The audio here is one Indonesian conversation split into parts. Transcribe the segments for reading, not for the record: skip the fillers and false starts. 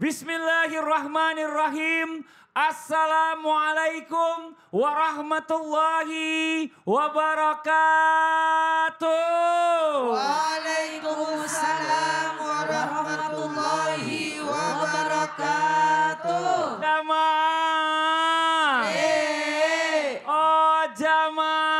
Bismillahirrahmanirrahim. Assalamualaikum warahmatullahi wabarakatuh. Waalaikumsalam warahmatullahi wabarakatuh. Jamaah. Oh jamaah.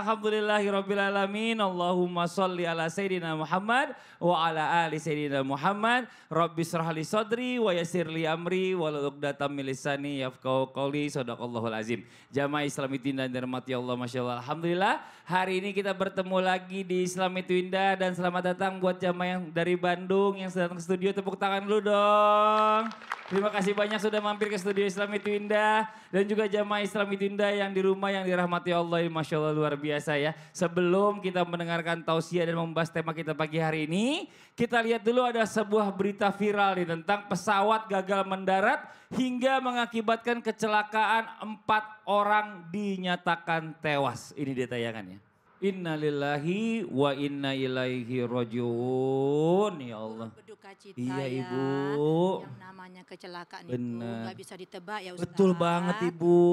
Alhamdulillahirrabbilalamin. Allahumma sholli ala Sayyidina Muhammad wa ala ali Sayyidina Muhammad. Rabbi shrahli sadri wa yassirli amri wahlul 'uqdatam min lisani yafqahu qawli. Shadaqallahul azim. Jamaah Islam itu indah dan dirahmati Allah, Masya Allah. Alhamdulillah hari ini kita bertemu lagi di Islam itu indah dan selamat datang buat jamaah yang dari Bandung yang sedang ke studio. Tepuk tangan dulu dong. Terima kasih banyak sudah mampir ke studio Islam itu indah. Dan juga jamaah Islam itu indah yang di rumah yang dirahmati Allah. Masya Allah luar biasa ya. Sebelum kita mendengarkan tausiah dan membahas tema kita pagi hari ini. Kita lihat dulu ada sebuah berita viral nih tentang pesawat gagal mendarat. Hingga mengakibatkan kecelakaan 4 orang dinyatakan tewas. Ini dia tayangannya. Innalillahi wa inna ilaihi rajiun. Ya Allah. Berduka cita Iya ya. Ibu. Yang namanya kecelakaan Bener. itu nggak bisa ditebak ya Ustaz. Betul banget Ibu.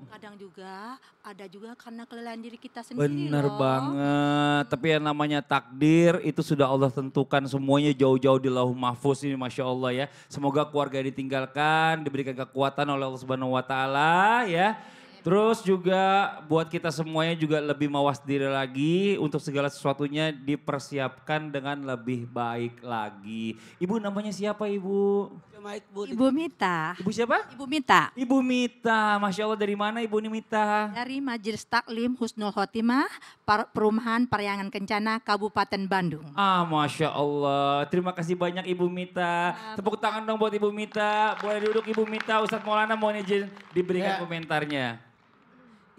Kadang juga ada juga karena kelelahan diri kita sendiri Bener loh. banget. Tapi yang namanya takdir itu sudah Allah tentukan semuanya jauh-jauh di Lauh Mahfuz ini, Masya Allah ya. Semoga keluarga ditinggalkan, diberikan kekuatan oleh Allah Subhanahu Wa Taala ya. Terus juga buat kita semuanya juga lebih mawas diri lagi untuk segala sesuatunya dipersiapkan dengan lebih baik lagi. Ibu namanya siapa Ibu? Ibu Mita. Ibu siapa? Ibu Mita. Ibu Mita, Masya Allah dari mana Ibu Mita? Dari Majelis Taklim Husnul Khotimah, Perumahan Paryangan Kencana, Kabupaten Bandung. Ah, Masya Allah. Terima kasih banyak Ibu Mita. Tepuk tangan dong buat Ibu Mita. Boleh duduk Ibu Mita. Ustadz Maulana mohon izin diberikan komentarnya.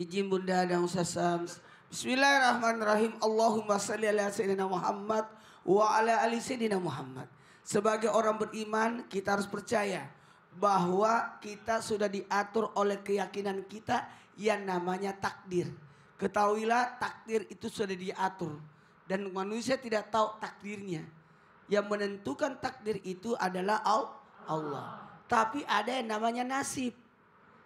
Izin Bunda dan Ustaz Sams. Bismillahirrahmanirrahim. Allahumma salli ala Sayyidina Muhammad wa ala ali Sayyidina Muhammad. Sebagai orang beriman kita harus percaya bahwa kita sudah diatur oleh keyakinan kita yang namanya takdir. Ketahuilah takdir itu sudah diatur. Dan manusia tidak tahu takdirnya. Yang menentukan takdir itu adalah Allah. Tapi ada yang namanya nasib.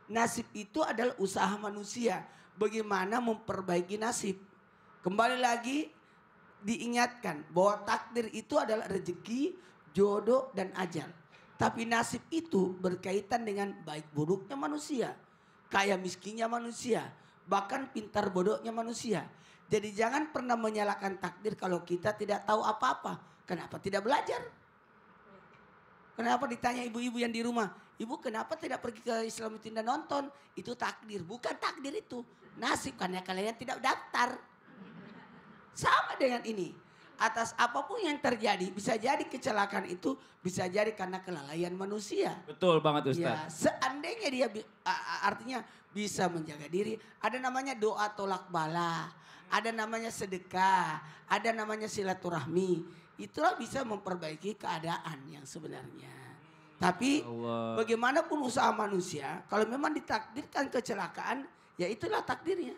Nasib itu adalah usaha manusia. Bagaimana memperbaiki nasib. Kembali lagi diingatkan bahwa takdir itu adalah rezeki, jodoh dan ajal. Tapi nasib itu berkaitan dengan baik buruknya manusia. Kaya miskinnya manusia. Bahkan pintar bodohnya manusia. Jadi jangan pernah menyalahkan takdir kalau kita tidak tahu apa-apa. Kenapa tidak belajar? Kenapa ditanya ibu-ibu yang di rumah? Ibu kenapa tidak pergi ke Islam itu dan nonton? Itu takdir. Bukan takdir itu. Nasib karena kalian tidak daftar. Sama dengan ini. Atas apapun yang terjadi. Bisa jadi kecelakaan itu. Bisa jadi karena kelalaian manusia. Betul banget Ustaz. Ya, seandainya dia artinya bisa menjaga diri. Ada namanya doa tolak bala. Ada namanya sedekah. Ada namanya silaturahmi. Itulah bisa memperbaiki keadaan yang sebenarnya. Tapi bagaimanapun usaha manusia, kalau memang ditakdirkan kecelakaan, ya itulah takdirnya.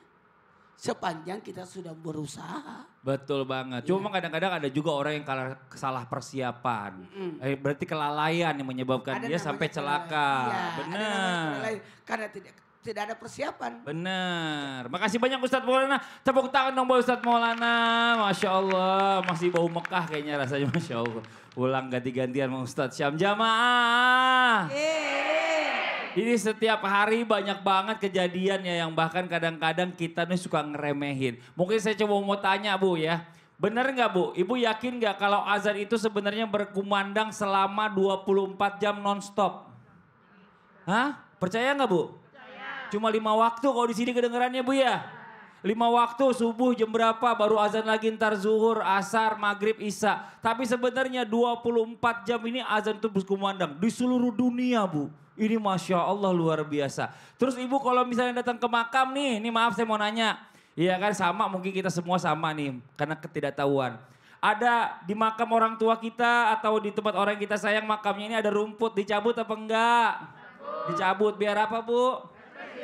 Sepanjang kita sudah berusaha. Betul banget. Cuma kadang-kadang ada juga orang yang salah persiapan. Berarti kelalaian yang menyebabkan dia sampai celaka. Ya, benar. Karena tidak ada persiapan. Benar. Makasih banyak Ustadz Maulana. Tepuk tangan dong buat Ustadz Maulana. Masya Allah. Masih bau Mekah kayaknya rasanya. Masya Allah. Ulang ganti-gantian sama Ustadz Syam. Jamaah. Ini setiap hari banyak banget kejadian ya yang bahkan kadang-kadang kita nih suka ngeremehin. Mungkin saya coba mau tanya Bu ya. Bener nggak Bu? Ibu yakin nggak kalau azan itu sebenarnya berkumandang selama 24 jam nonstop? Hah? Percaya nggak Bu? Cuma 5 waktu kalau di sini kedengerannya Bu ya. 5 waktu subuh jam berapa baru azan lagi ntar zuhur, asar, maghrib, isya. Tapi sebenarnya 24 jam ini azan itu berkumandang di seluruh dunia Bu. Ini Masya Allah luar biasa. Terus Ibu kalau misalnya datang ke makam nih, ini maaf saya mau nanya. Iya kan sama mungkin kita semua sama nih karena ketidaktahuan. Ada di makam orang tua kita atau di tempat orang yang kita sayang makamnya ini ada rumput dicabut apa enggak? Dicabut biar apa Bu?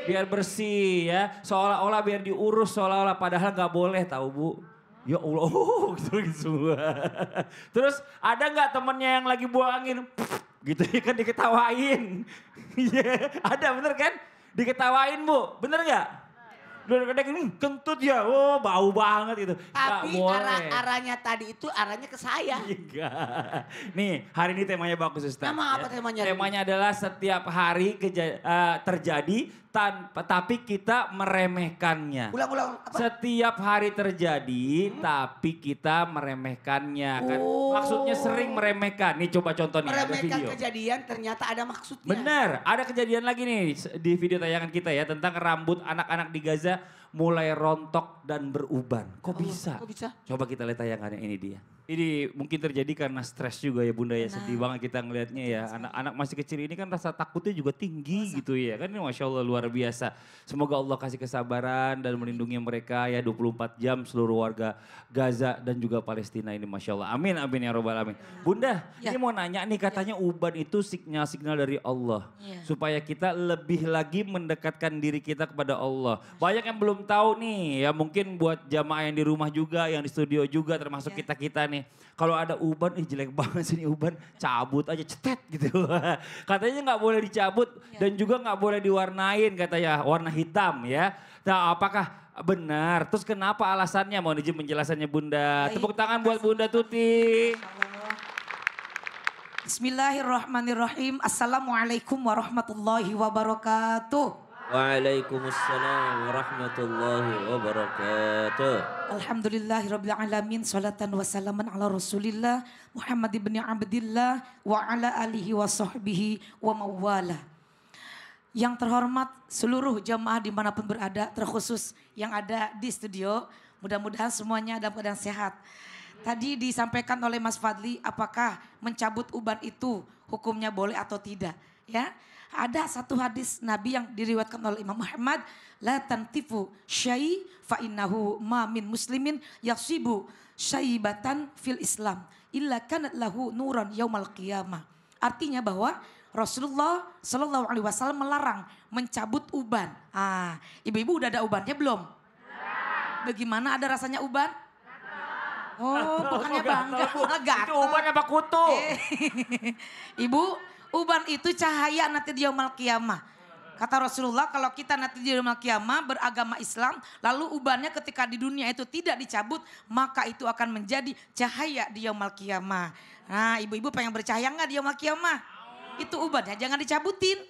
Biar bersih ya, seolah-olah biar diurus seolah-olah padahal nggak boleh tahu Bu. Ya Allah, gitu semua. Terus ada nggak temennya yang lagi buang angin? Gitu ya kan diketawain. Iya, ada bener kan? Diketawain Bu, bener nggak? Udah gini, kentut ya, oh bau banget gitu. Tapi arahnya tadi itu arahnya ke saya. Enggak. Nih, hari ini temanya bagus Ustaz. Nama apa temanya? Temanya adalah setiap hari terjadi tapi kita meremehkannya. Ulang-ulang apa? Setiap hari terjadi tapi kita meremehkannya. Kan maksudnya sering meremehkan. Nih coba contoh nih, ada Meremehkan video. kejadian ternyata ada maksudnya. Benar, ada kejadian lagi nih di video tayangan kita ya tentang rambut anak-anak di Gaza mulai rontok dan beruban. Kok bisa? Kok bisa? Coba kita lihat tayangannya, ini dia. Ini mungkin terjadi karena stres juga ya Bunda ya, sedih banget kita ngelihatnya ya. Anak-anak masih kecil ini kan rasa takutnya juga tinggi gitu ya. Kan ini Masya Allah luar biasa. Semoga Allah kasih kesabaran dan melindungi mereka ya 24 jam seluruh warga Gaza dan juga Palestina ini Masya Allah. Amin, amin ya robbal alamin. Bunda, ini mau nanya nih katanya uban itu sinyal-sinyal dari Allah. Supaya kita lebih lagi mendekatkan diri kita kepada Allah. Banyak yang belum tahu nih ya mungkin buat jamaah yang di rumah juga, yang di studio juga termasuk kita-kita nih. Kalau ada uban, jelek banget sih ini uban, cabut aja cetet gitu. Katanya nggak boleh dicabut dan juga nggak boleh diwarnain katanya, warna hitam ya. Nah apakah benar? Terus kenapa alasannya? Mau izin penjelasannya Bunda. Tepuk tangan buat Bunda Tuti. Bismillahirrahmanirrahim. Assalamualaikum warahmatullahi wabarakatuh. Waalaikumsalam warahmatullahi wabarakatuh. Alhamdulillahirabbil alamin, salatan wa salaman ala Rasulillah Muhammad ibn Abdillah wa ala alihi wa sahbihi wa mawala. Yang terhormat seluruh jamaah dimanapun berada, terkhusus yang ada di studio, mudah-mudahan semuanya dalam keadaan sehat. Tadi disampaikan oleh Mas Fadli, apakah mencabut uban itu hukumnya boleh atau tidak? Ya, ada satu hadis Nabi yang diriwayatkan oleh Imam Muhammad, la tantifu syai fa innahu ma min muslimin yasibu syaibatan fil Islam illa kanat lahu nuran yaumal qiyamah. Artinya bahwa Rasulullah Shallallahu Alaihi Wasallam melarang mencabut uban. Ibu-ibu udah ada ubannya belum? Bagaimana ada rasanya uban? Oh, bukannya bangga. Gatal. Itu uban apa kutu? Ibu, uban itu cahaya nanti di yaumul qiyamah. Kata Rasulullah, kalau kita nanti di yaumul qiyamah beragama Islam, lalu ubannya ketika di dunia itu tidak dicabut, maka itu akan menjadi cahaya di yaumul qiyamah. Nah, ibu-ibu pengen bercahaya nggak di yaumul qiyamah? Itu ubannya jangan dicabutin.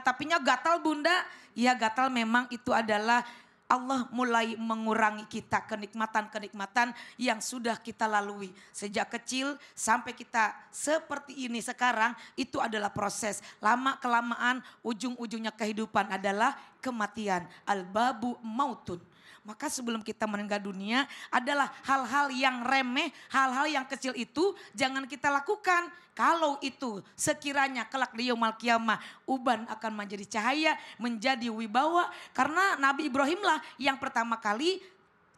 Tapinya gatal Bunda, ya gatal memang itu adalah Allah mulai mengurangi kita kenikmatan-kenikmatan yang sudah kita lalui. Sejak kecil sampai kita seperti ini sekarang, itu adalah proses. Lama-kelamaan ujung-ujungnya kehidupan adalah kematian. Al-babu mautun. Maka sebelum kita meninggal dunia adalah hal-hal yang remeh, hal-hal yang kecil itu jangan kita lakukan. Kalau itu sekiranya kelak di yaumul qiyamah uban akan menjadi cahaya, menjadi wibawa. Karena Nabi Ibrahim lah yang pertama kali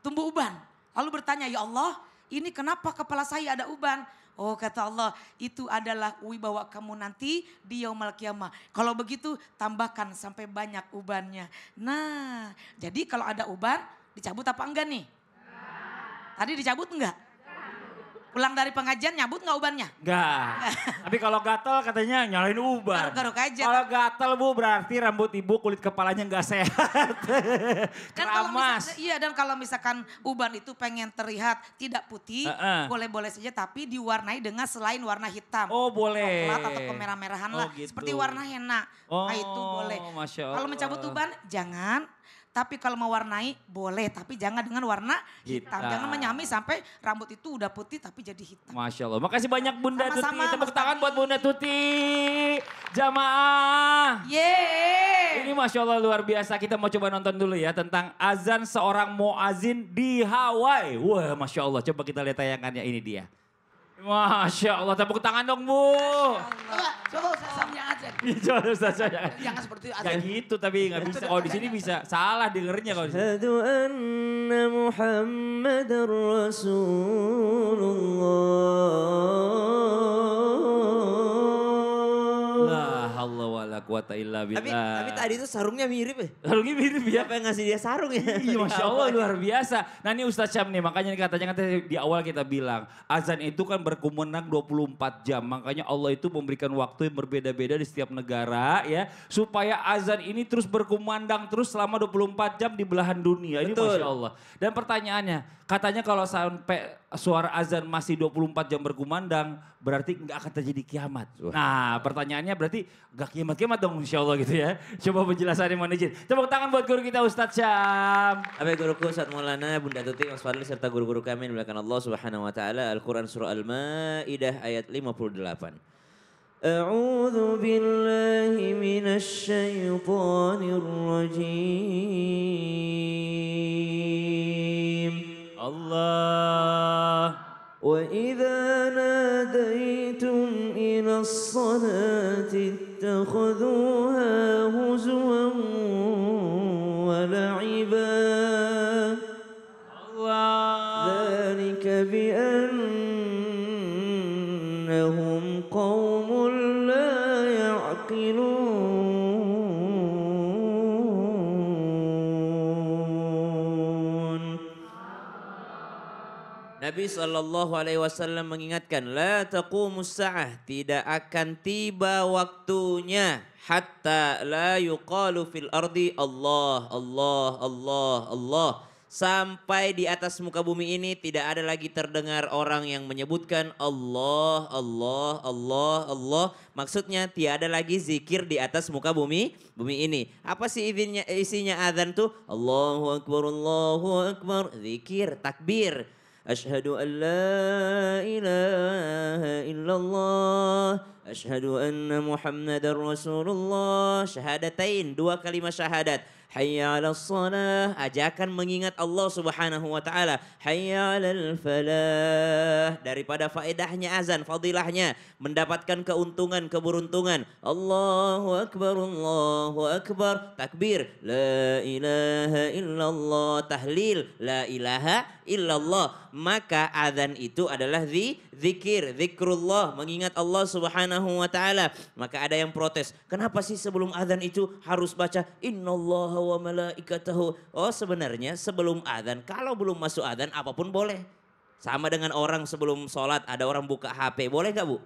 tumbuh uban. Lalu bertanya, ya Allah ini kenapa kepala saya ada uban? Oh kata Allah, itu adalah wibawa kamu nanti di yaumul qiyamah. Kalau begitu tambahkan sampai banyak ubannya. Nah, jadi kalau ada uban dicabut apa enggak nih? Tadi dicabut enggak? Pulang dari pengajian nyabut enggak ubannya? Enggak. Tapi kalau gatal katanya nyalain uban. Garuk-garuk aja. Kalau gatal Bu berarti rambut ibu kulit kepalanya enggak sehat. Keramas. Dan kalau misalkan uban itu pengen terlihat tidak putih, boleh-boleh saja tapi diwarnai dengan selain warna hitam. Oh boleh. Coklat atau kemerah-merahan lah. Gitu. Seperti warna henna. Nah itu boleh. Masya Allah. Kalau mencabut uban jangan. Tapi kalau mau warnai boleh, tapi jangan dengan warna hitam. Jangan menyamai sampai rambut itu udah putih tapi jadi hitam. Masya Allah. Makasih banyak Bunda Sama-sama, Tuti. Tepuk Mas tangan Tati. buat Bunda Tuti. Jamaah. Yeay. Ini Masya Allah luar biasa. Kita mau coba nonton dulu ya tentang azan seorang muazin di Hawaii. Wah Masya Allah. Coba kita lihat tayangannya, ini dia. Masya Allah. Tepuk tangan dong Bu. Coba Ustaz yang aja. Coba Ustaz, Jangan seperti itu. Gak gitu tapi gak bisa. Kalau di sini bisa. Salah dengernya kalau di sini. Asyhadu anna Muhammadar Rasulullah. La haula wala wala quwata illa Tapi billah. tadi itu sarungnya mirip ya. Sarungnya mirip ya. Siapa yang ngasih dia sarung ya? Iya, Masya Allah luar biasa. Nah ini Ustadz Syam nih, makanya katanya di awal kita bilang, azan itu kan berkumandang 24 jam. Makanya Allah itu memberikan waktu yang berbeda-beda di setiap negara ya. Supaya azan ini terus berkumandang terus selama 24 jam di belahan dunia. Ini Betul. Masya Allah. Dan pertanyaannya, katanya kalau sampai suara azan masih 24 jam berkumandang, berarti nggak akan terjadi kiamat. Nah pertanyaannya berarti nggak kiamat-kiamat dong Insya Allah gitu ya. Coba penjelasannya mohon izin. Tepuk tangan buat guru kita Ustadz Syam. Abai guruku Ustaz Maulana, Bunda Tuti, Mas Fadli serta guru-guru kami yang dimuliakan Allah Subhanahu wa taala. Al-Qur'an surah Al-Maidah ayat 58. A'udzu billahi minasy syaithanir rajim. Allah. وإذا ناديتم إلى الصلاة اتخذوها هزوا ولعبا Allah. ذلك بأنهم قوم لا يعقلون. Nabi SAW mengingatkan, la taqumus sa'ah, tidak akan tiba waktunya hatta la yuqalu fil ardi Allah, Allah, Allah, Allah. Sampai di atas muka bumi ini tidak ada lagi terdengar orang yang menyebutkan Allah, Allah, Allah, Allah. Maksudnya tiada lagi zikir di atas muka bumi ini. Apa sih isinya azan tuh? Allahu Akbar, Allahu Akbar. Zikir, takbir. Asyhadu an la ilaha illallah. Asyhadu anna Muhammadar Rasulullah. Syahadatain, 2 kalimat syahadat. Hayya 'alas shalah, ajakan mengingat Allah Subhanahu wa taala. Hayya 'alal falah, daripada faedahnya azan, fadilahnya, mendapatkan keuntungan, keberuntungan. Allahu akbar, Allahu akbar, takbir, la ilaha illallah, tahlil, la ilaha illallah. Maka azan itu adalah zikir, zikrullah, mengingat Allah Subhanahu wa taala. Maka ada yang protes, kenapa sih sebelum azan itu harus baca innallaha wa malaikatahu? Oh sebenarnya sebelum azan, kalau belum masuk azan apapun boleh. Sama dengan orang sebelum sholat ada orang buka HP, boleh gak Bu?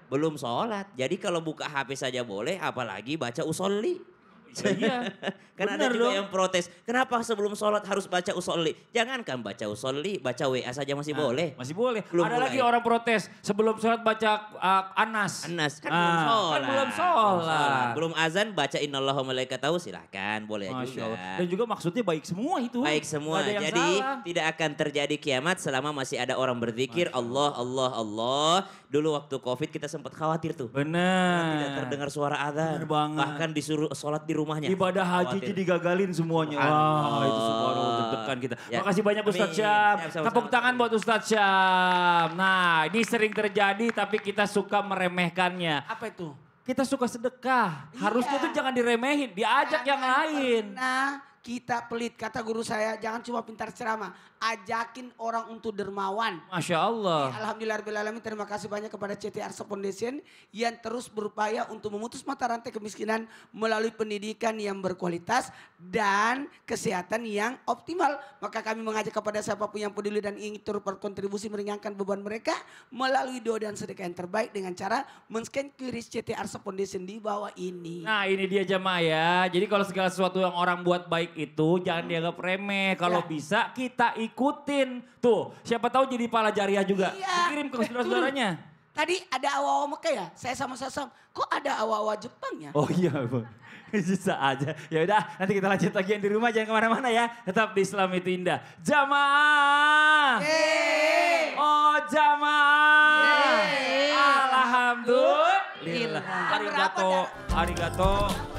Belum sholat, jadi kalau buka HP saja boleh, apalagi baca usolli. Iya. Kan ada Bener juga dong. yang protes, kenapa sebelum sholat harus baca usolli? Jangankan baca usolli, baca WA saja masih boleh. Masih boleh. Belum Ada mulai. lagi orang protes sebelum sholat baca Anas. Anas kan Ah, belum sholat. kan belum sholat. Belum azan baca innallaha malaikatahu, silahkan boleh Masya juga. Allah. Dan juga maksudnya baik semua itu. Baik semua, Nggak ada yang jadi salah. tidak akan terjadi kiamat selama masih ada orang berzikir Allah, Allah, Allah. Dulu waktu Covid kita sempat khawatir tuh. Benar. Tidak terdengar suara azan. Benar banget. Bahkan disuruh sholat di rumahnya. Ibadah haji Khawatir. digagalin semuanya. Wah, itu subhanallah deg-degan kita. Ya. Makasih banyak Ustadz Amin. Syam. Siap, sama-sama. Tepuk tangan buat Ustadz Syam. Nah, ini sering terjadi tapi kita suka meremehkannya. Apa itu? Kita suka sedekah. Harusnya tuh jangan diremehin, diajak yang lain. Nah, kita pelit, kata guru saya, jangan cuma pintar ceramah, ajakin orang untuk dermawan. Masya Allah. Alhamdulillahirrahmanirrahim, terima kasih banyak kepada CT Arsa Foundation yang terus berupaya untuk memutus mata rantai kemiskinan melalui pendidikan yang berkualitas dan kesehatan yang optimal. Maka kami mengajak kepada siapapun yang peduli dan ingin turut berkontribusi meringankan beban mereka melalui doa dan sedekah yang terbaik dengan cara men-scan QRIS CT Arsa Foundation di bawah ini. Nah ini dia jemaah ya. Jadi kalau segala sesuatu yang orang buat baik itu jangan dianggap remeh. Kalau Ya. bisa kita ikutin. Tuh siapa tahu jadi pahala jariah juga. Iya. Dikirim ke saudara-saudaranya. Tadi ada awa-awa Mekah ya, saya sama Sasam, kok ada awa-awa Jepang ya? Oh iya Bang. Bisa aja. Ya udah nanti kita lanjut lagi yang di rumah. Jangan kemana-mana ya. Tetap di Islam itu indah. Jamaah. Oh jamaah. Alhamdulillah. Jam berapa Arigato. dah? Arigato.